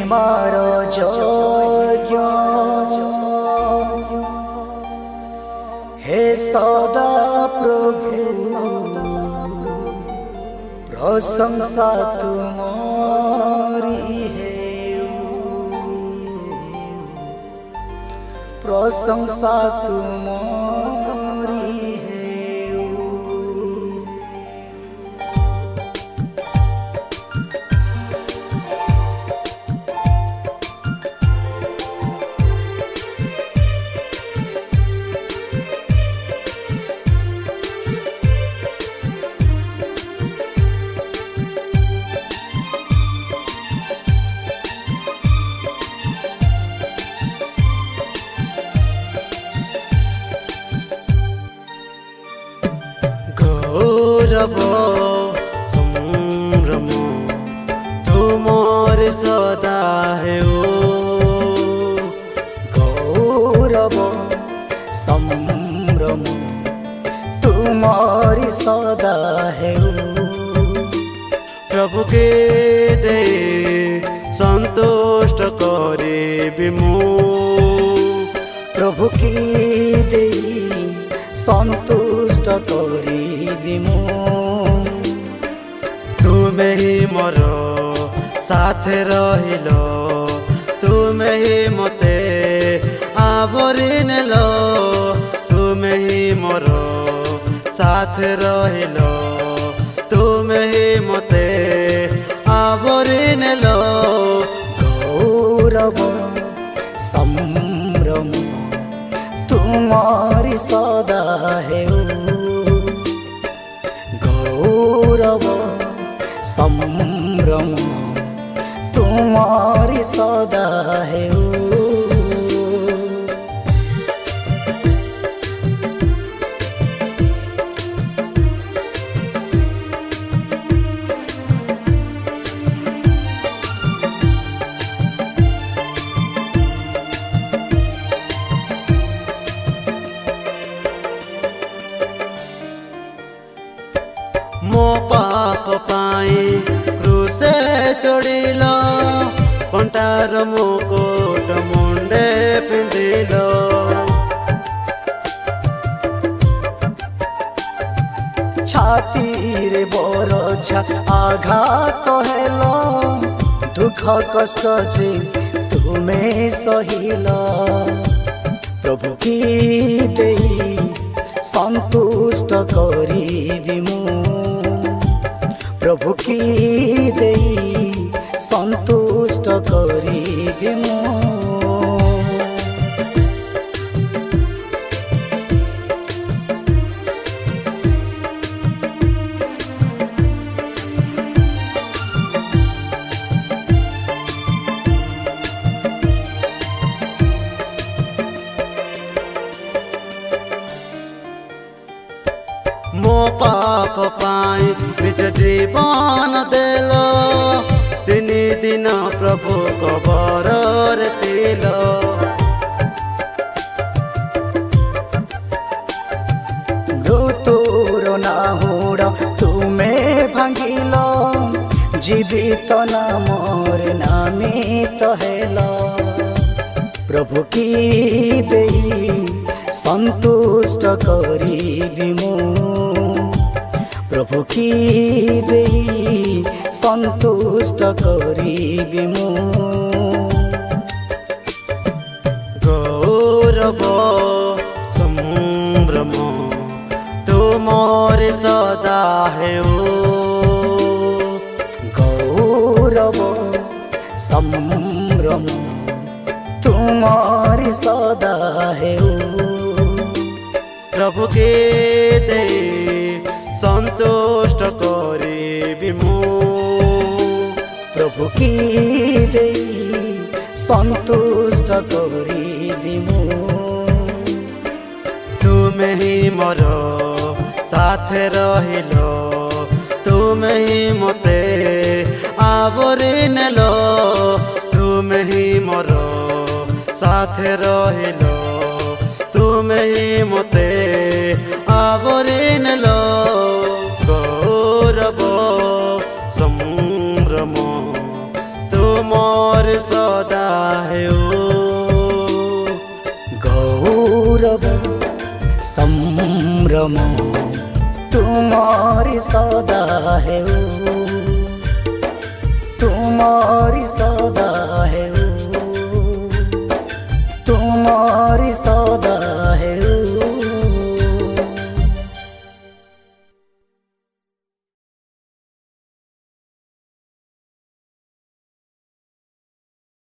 महिमार यज्ञ हे सदा प्रभु प्रशंसा तुम्हारी है प्रशंसा तुम्हारी है। गौरव संभ्रम तुमोर सदा है गौरव संभ्रम तुम्हारी सदा है प्रभु के दे संतुष्ट करे बिमु प्रभु की दे संतुष्ट करी मु तुमे ही मोर साथे रहिल तुमे ही मते आवरी नेल तुमे ही मोर साथे रहिल तुमे ही मते आवरी नेल गौरव संभ्रम तुम्हारी सदा है गौरव संभ्रम तुम्हारी सदा है। मो पाप पाई क्रूसे चढ़िल कंटार मुकुट मुंडे पिंधिल छाती रे बरछा आघात हेल दुख कष्ट जे तुम्हें सहिल प्रभु की देई संतुष्ट करी मु प्रभु की देई संतुष्ट करी मु मो पाप पाई निज जीवन देल तीन दिन प्रभु कबर तिल मृत्युर नाहुड़ तुम्हें भांगिल जीवित नामर नामित हेल प्रभु की देई संतुष्ट करी मु प्रभु की देई संतुष्ट करी मु गौरव संभ्रम तुमोर सदा है गौरव संभ्रम तुम्हारी सदा है प्रभु के दे संतुष्ट करे बिमु प्रभु की देई संतुष्ट करी मु तुमे ही मोर साथे रहिल तुमे ही मते आवरी नेल तुमे ही मोर साथे रहिल तुमे ही मते आवरी नेल गौरव संभ्रम तुमोर सदा हेऊ गौरव संभ्रम तुम्हारी सदा हेऊ तुम्हारी सदा